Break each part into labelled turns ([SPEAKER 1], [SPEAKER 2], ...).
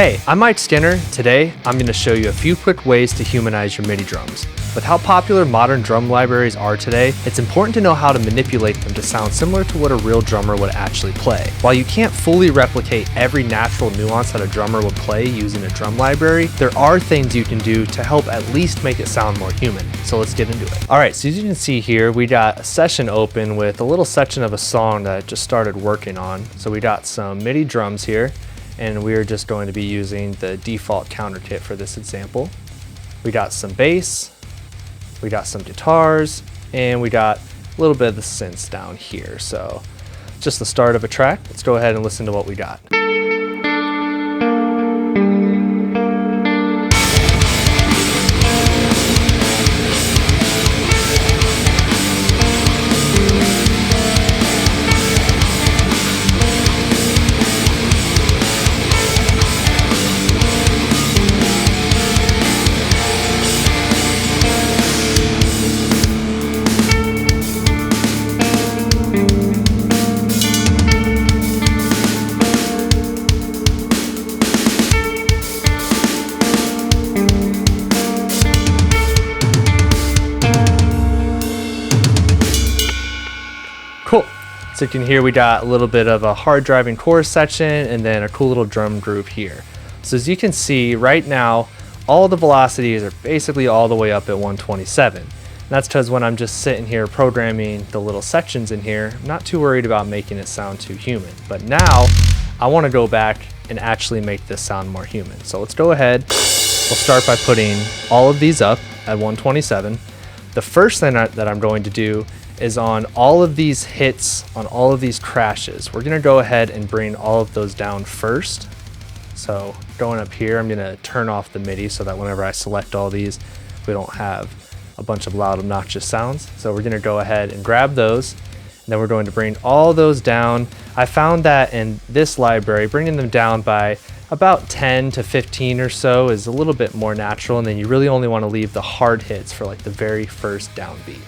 [SPEAKER 1] Hey, I'm Mike Skinner. Today, I'm going to show you a few quick ways to humanize your MIDI drums. With how popular modern drum libraries are today, it's important to know how to manipulate them to sound similar to what a real drummer would actually play. While you can't fully replicate every natural nuance that a drummer would play using a drum library, there are things you can do to help at least make it sound more human. So let's get into it. Alright, so as you can see here, we got a session open with a little section of a song that I just started working on. So we got some MIDI drums here, and we're just going to be using the default counter kit for this example. We got some bass, we got some guitars, and we got a little bit of the synths down here. So just the start of a track. Let's go ahead and listen to what we got. Cool. So you can hear we got a little bit of a hard driving chorus section and then a cool little drum groove here. So as you can see right now, all the velocities are basically all the way up at 127. And that's because when I'm just sitting here programming the little sections in here, I'm not too worried about making it sound too human. But now I want to go back and actually make this sound more human. So let's go ahead. We'll start by putting all of these up at 127. The first thing that I'm going to do is on all of these hits, on all of these crashes, we're gonna go ahead and bring all of those down first. So going up here, I'm gonna turn off the MIDI so that whenever I select all these, we don't have a bunch of loud, obnoxious sounds. So we're gonna go ahead and grab those, and then we're going to bring all those down. I found that in this library, bringing them down by about 10 to 15 or so is a little bit more natural, and then you really only wanna leave the hard hits for like the very first downbeat.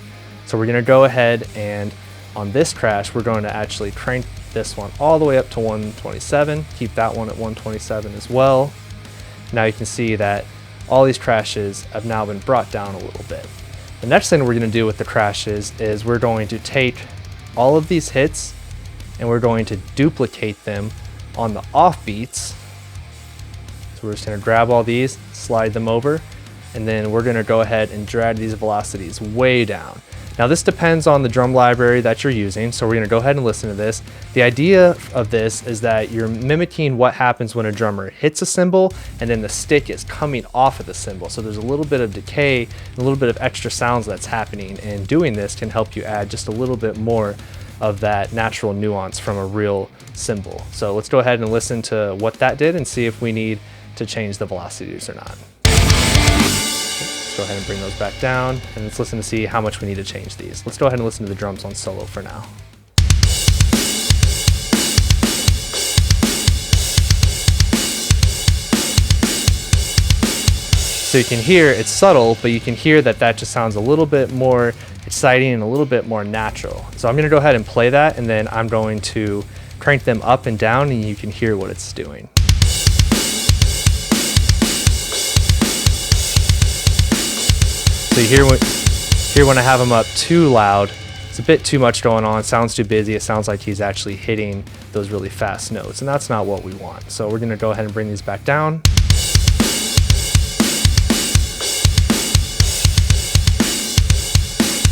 [SPEAKER 1] So we're gonna go ahead and on this crash, we're going to actually crank this one all the way up to 127, keep that one at 127 as well. Now you can see that all these crashes have now been brought down a little bit. The next thing we're gonna do with the crashes is we're going to take all of these hits and we're going to duplicate them on the offbeats. So we're just gonna grab all these, slide them over, and then we're gonna go ahead and drag these velocities way down. Now this depends on the drum library that you're using, so we're going to go ahead and listen to this. The idea of this is that you're mimicking what happens when a drummer hits a cymbal and then the stick is coming off of the cymbal. So there's a little bit of decay, and a little bit of extra sounds that's happening, and doing this can help you add just a little bit more of that natural nuance from a real cymbal. So let's go ahead and listen to what that did and see if we need to change the velocities or not. Let's go ahead and bring those back down, and let's listen to see how much we need to change these. Let's go ahead and listen to the drums on solo for now. So you can hear it's subtle, but you can hear that that just sounds a little bit more exciting and a little bit more natural. So I'm going to go ahead and play that, and then I'm going to crank them up and down, and you can hear what it's doing. So you hear when I have him up too loud, it's a bit too much going on, it sounds too busy, it sounds like he's actually hitting those really fast notes, and that's not what we want. So we're gonna go ahead and bring these back down.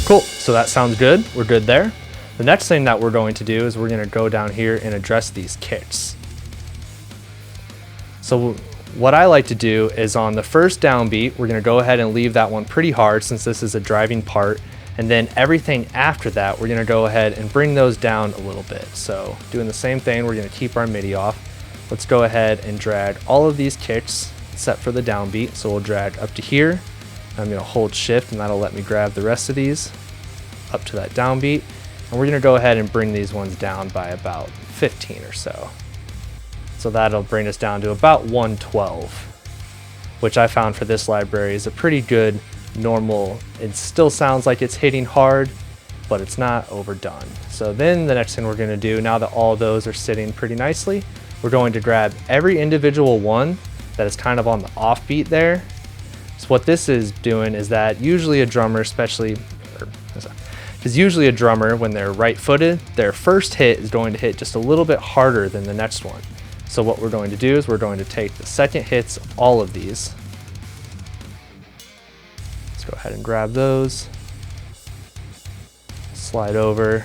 [SPEAKER 1] Cool, so that sounds good, we're good there. The next thing that we're going to do is we're gonna go down here and address these kicks. So what I like to do is on the first downbeat, we're gonna go ahead and leave that one pretty hard since this is a driving part. And then everything after that, we're gonna go ahead and bring those down a little bit. So doing the same thing, we're gonna keep our MIDI off. Let's go ahead and drag all of these kicks except for the downbeat. So we'll drag up to here. I'm gonna hold shift and that'll let me grab the rest of these up to that downbeat. And we're gonna go ahead and bring these ones down by about 15 or so. So that'll bring us down to about 112, which I found for this library is a pretty good normal. It still sounds like it's hitting hard, but it's not overdone. So then the next thing we're going to do, now that all those are sitting pretty nicely, we're going to grab every individual one that is kind of on the offbeat there. So what this is doing is that usually a drummer, usually a drummer, when they're right-footed, their first hit is going to hit just a little bit harder than the next one. So what we're going to do is we're going to take the second hits of all of these. Let's go ahead and grab those. Slide over.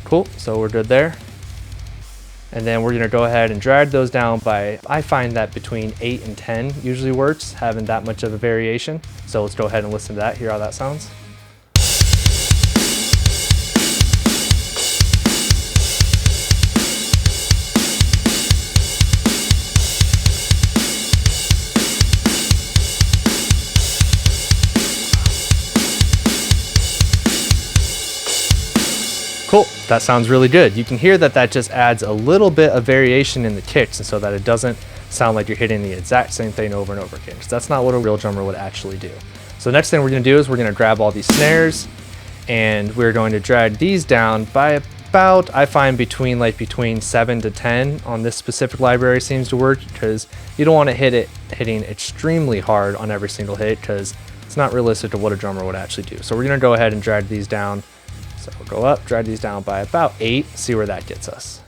[SPEAKER 1] Cool, so we're good there. And then we're gonna go ahead and drag those down by, I find that between 8 and 10 usually works, having that much of a variation. So let's go ahead and listen to that, hear how that sounds. Cool, that sounds really good. You can hear that that just adds a little bit of variation in the kicks, and so that it doesn't sound like you're hitting the exact same thing over and over again, because that's not what a real drummer would actually do. So the next thing we're gonna do is we're gonna grab all these snares, and we're going to drag these down by about, I find between 7 to 10 on this specific library seems to work, because you don't want to hitting extremely hard on every single hit, because it's not realistic to what a drummer would actually do. So we're gonna go ahead and drag these down. So we'll go up, drag these down by about 8, see where that gets us.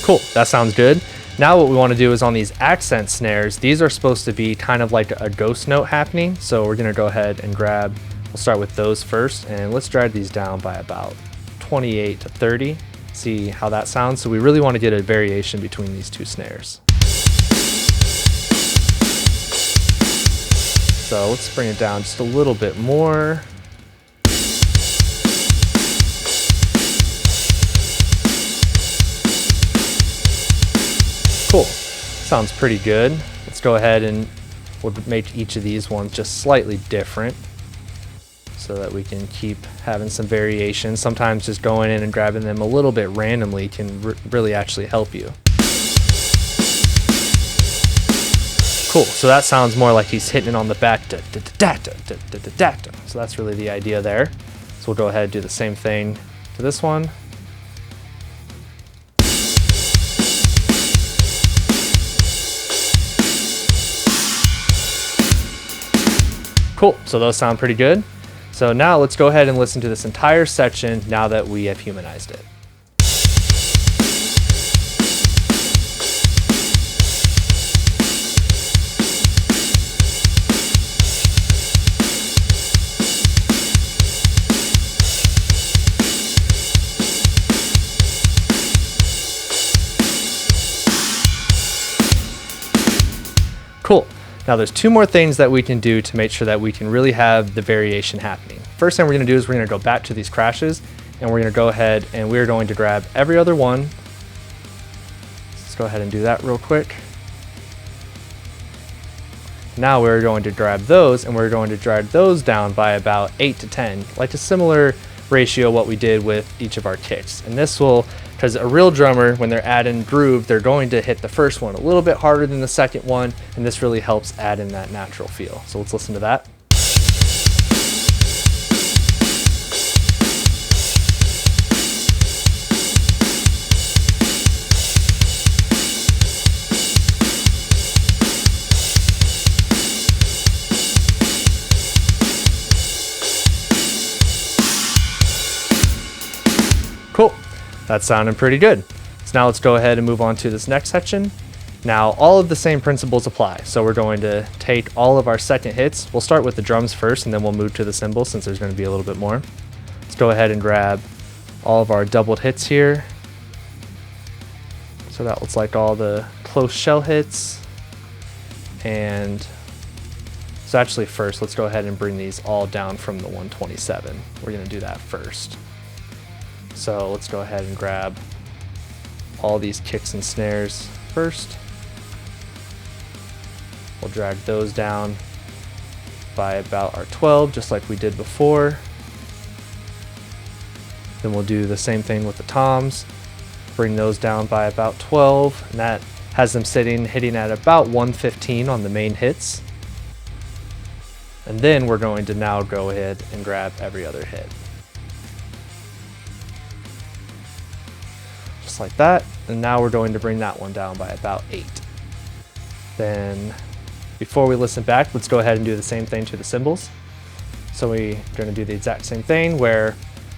[SPEAKER 1] Cool, that sounds good. Now what we want to do is on these accent snares, these are supposed to be kind of like a ghost note happening. So we're gonna go ahead and grab, we'll start with those first, and let's drag these down by about 28 to 30. See how that sounds. So we really want to get a variation between these two snares. So let's bring it down just a little bit more. Cool, sounds pretty good. Let's go ahead and we'll make each of these ones just slightly different so that we can keep having some variation. Sometimes just going in and grabbing them a little bit randomly can really actually help you. Cool, so that sounds more like he's hitting it on the back. So that's really the idea there. So we'll go ahead and do the same thing to this one. Cool, so those sound pretty good. So now let's go ahead and listen to this entire section now that we have humanized it. Cool. Now there's two more things that we can do to make sure that we can really have the variation happening. First thing we're gonna do is we're gonna go back to these crashes, and we're gonna go ahead and we're going to grab every other one. Let's go ahead and do that real quick. Now we're going to grab those, and we're going to drag those down by about 8 to 10, like a similar ratio what we did with each of our kicks. And this will, because a real drummer, when they're adding groove, they're going to hit the first one a little bit harder than the second one, and this really helps add in that natural feel. So let's listen to that. Cool, that's sounding pretty good. So now let's go ahead and move on to this next section. Now all of the same principles apply. So we're going to take all of our second hits. We'll start with the drums first, and then we'll move to the cymbals since there's going to be a little bit more. Let's go ahead and grab all of our doubled hits here. So that looks like all the close shell hits. And so actually first, let's go ahead and bring these all down from the 127. We're going to do that first. So let's go ahead and grab all these kicks and snares first. We'll drag those down by about our 12, just like we did before. Then we'll do the same thing with the toms. Bring those down by about 12, and that has them hitting at about 115 on the main hits. And then we're going to now go ahead and grab every other hit. Just like that. And now we're going to bring that one down by about 8. Then before we listen back, let's go ahead and do the same thing to the cymbals. So we're going to do the exact same thing where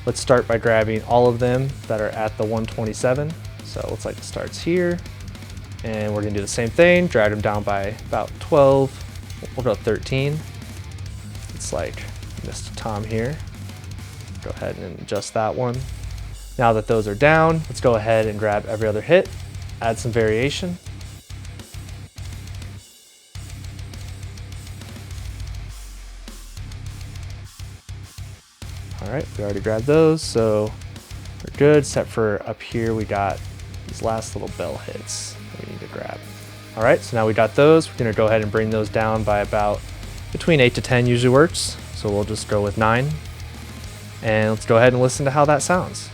[SPEAKER 1] let's start by grabbing all of them that are at the 127. So it looks like it starts here. And we're going to do the same thing, drag them down by about 12. We'll go 13. It's like missed a tom here. Go ahead and adjust that one. Now that those are down, let's go ahead and grab every other hit, add some variation. All right, we already grabbed those, so we're good, except for up here we got these last little bell hits that we need to grab. All right, so now we got those. We're gonna go ahead and bring those down by about between 8 to 10 usually works. So we'll just go with 9. And let's go ahead and listen to how that sounds.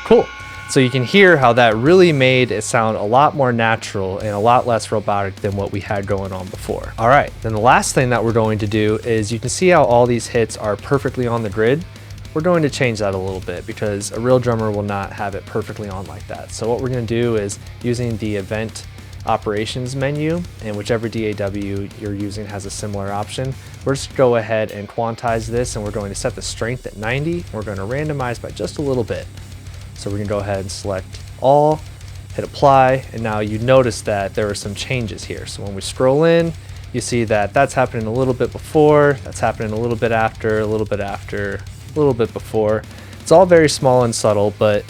[SPEAKER 1] Cool. So you can hear how that really made it sound a lot more natural and a lot less robotic than what we had going on before. All right, then the last thing that we're going to do is you can see how all these hits are perfectly on the grid. We're going to change that a little bit because a real drummer will not have it perfectly on like that. So what we're going to do is using the event operations menu, and whichever DAW you're using has a similar option. We're just go ahead and quantize this, and we're going to set the strength at 90. We're going to randomize by just a little bit. So we're gonna go ahead and select all, hit apply, and now you notice that there are some changes here. So when we scroll in, you see that that's happening a little bit before, that's happening a little bit after, a little bit after, a little bit before. It's all very small and subtle, but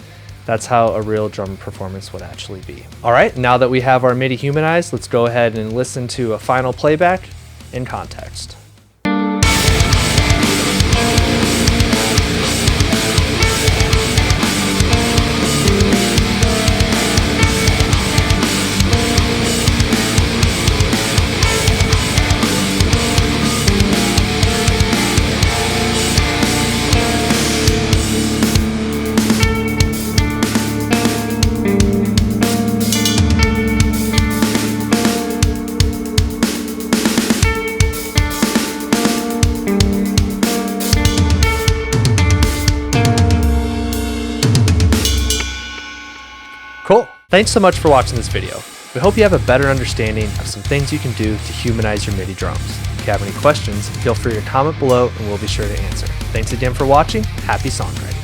[SPEAKER 1] that's how a real drum performance would actually be. All right, now that we have our MIDI humanized, let's go ahead and listen to a final playback in context. Cool. Thanks so much for watching this video. We hope you have a better understanding of some things you can do to humanize your MIDI drums. If you have any questions, feel free to comment below and we'll be sure to answer. Thanks again for watching. Happy songwriting.